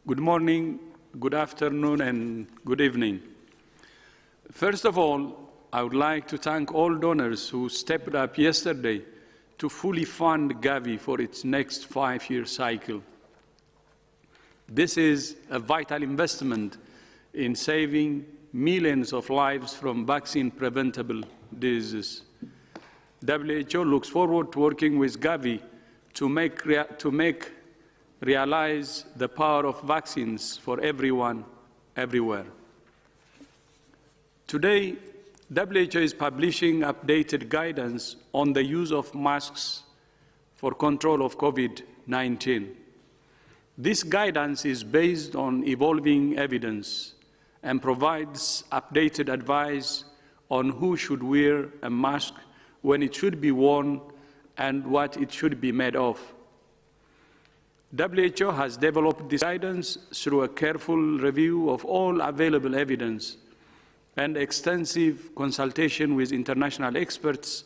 Good morning, good afternoon, and good evening. First of all, I would like to thank all donors who stepped up yesterday to fully fund Gavi for its next 5-year cycle. This is a vital investment in saving millions of lives from vaccine-preventable diseases. WHO looks forward to working with Gavi to make realize the power of vaccines for everyone, everywhere. Today, WHO is publishing updated guidance on the use of masks for control of COVID-19. This guidance is based on evolving evidence and provides updated advice on who should wear a mask, when it should be worn, and what it should be made of. WHO has developed this guidance through a careful review of all available evidence and extensive consultation with international experts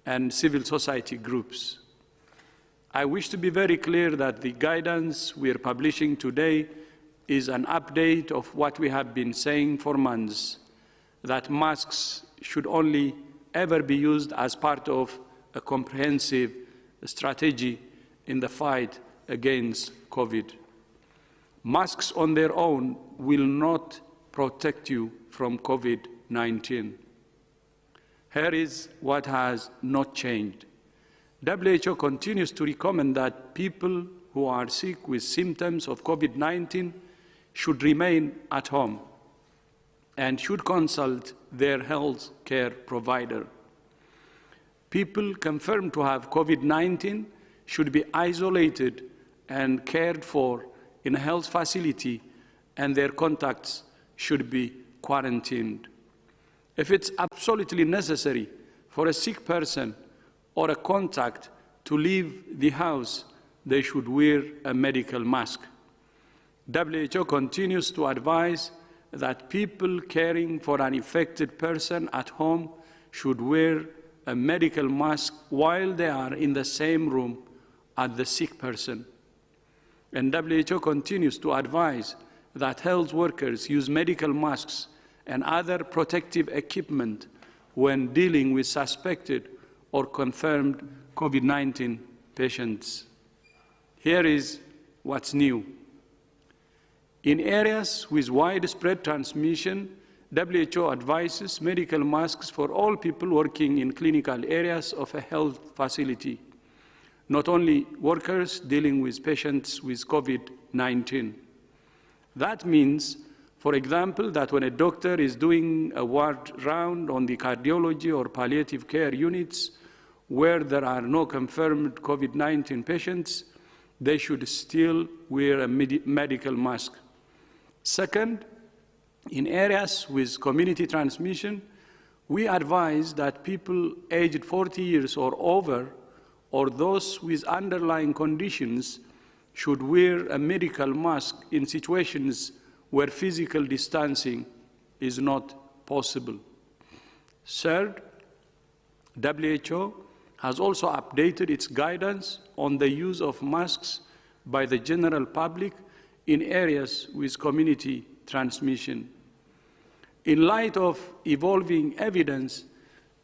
and civil society groups. I wish to be very clear that the guidance we are publishing today is an update of what we have been saying for months, that masks should only ever be used as part of a comprehensive strategy in the fight against COVID. Masks on their own will not protect you from COVID-19. Here is what has not changed. WHO continues to recommend that people who are sick with symptoms of COVID-19 should remain at home and should consult their health care provider. People confirmed to have COVID-19 should be isolated and cared for in a health facility, and their contacts should be quarantined. If it's absolutely necessary for a sick person or a contact to leave the house, they should wear a medical mask. WHO continues to advise that people caring for an infected person at home should wear a medical mask while they are in the same room as the sick person. And WHO continues to advise that health workers use medical masks and other protective equipment when dealing with suspected or confirmed COVID-19 patients. Here is what's new. In areas with widespread transmission, WHO advises medical masks for all people working in clinical areas of a health facility, not only workers dealing with patients with COVID-19. That means, for example, that when a doctor is doing a ward round on the cardiology or palliative care units where there are no confirmed COVID-19 patients, they should still wear a medical mask. Second, in areas with community transmission, we advise that people aged 40 years or over, or those with underlying conditions, should wear a medical mask in situations where physical distancing is not possible. Third, WHO has also updated its guidance on the use of masks by the general public in areas with community transmission. In light of evolving evidence,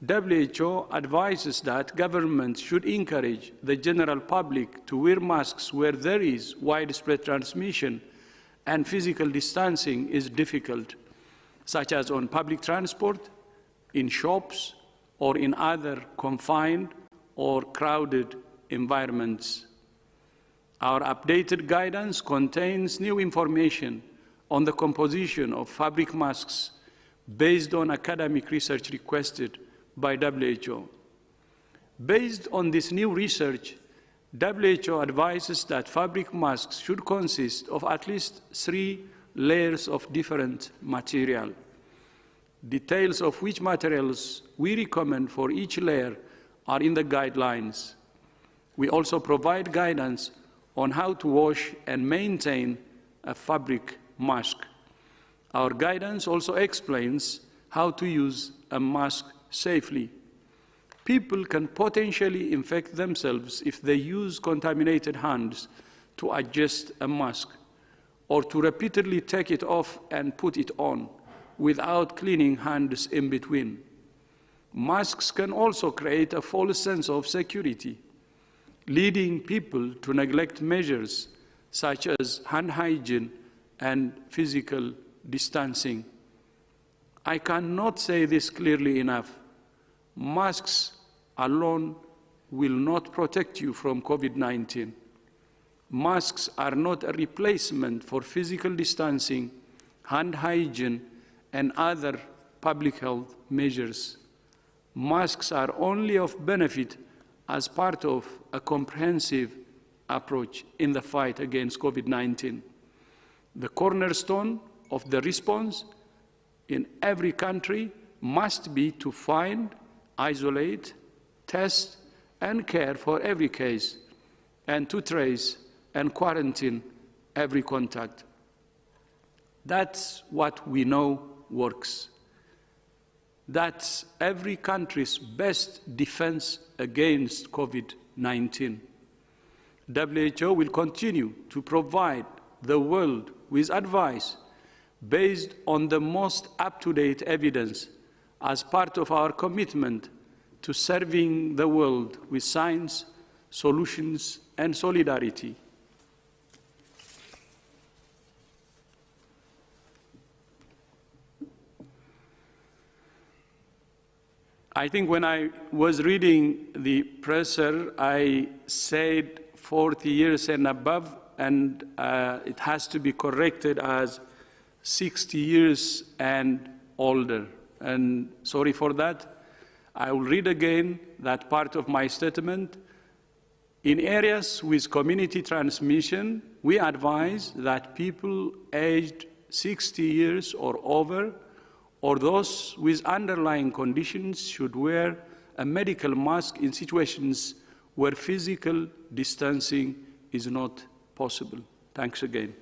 WHO advises that governments should encourage the general public to wear masks where there is widespread transmission and physical distancing is difficult, such as on public transport, in shops, or in other confined or crowded environments. Our updated guidance contains new information on the composition of fabric masks based on academic research requested by WHO. Based on this new research, WHO advises that fabric masks should consist of at least 3 layers of different material. Details of which materials we recommend for each layer are in the guidelines. We also provide guidance on how to wash and maintain a fabric mask. Our guidance also explains how to use a mask safely. People can potentially infect themselves if they use contaminated hands to adjust a mask, or to repeatedly take it off and put it on without cleaning hands in between. Masks can also create a false sense of security, leading people to neglect measures such as hand hygiene and physical distancing. I cannot say this clearly enough. Masks alone will not protect you from COVID-19. Masks are not a replacement for physical distancing, hand hygiene, and other public health measures. Masks are only of benefit as part of a comprehensive approach in the fight against COVID-19. The cornerstone of the response in every country must be to find, isolate, test, and care for every case, and to trace and quarantine every contact. That's what we know works. That's every country's best defense against COVID-19. WHO will continue to provide the world with advice based on the most up-to-date evidence as part of our commitment to serving the world with science, solutions, and solidarity. I think when I was reading the presser, I said 40 years and above, and it has to be corrected as 60 years and older. And sorry for that. I will read again that part of my statement. In areas with community transmission, we advise that people aged 60 years or over, or those with underlying conditions, should wear a medical mask in situations where physical distancing is not possible. Thanks again.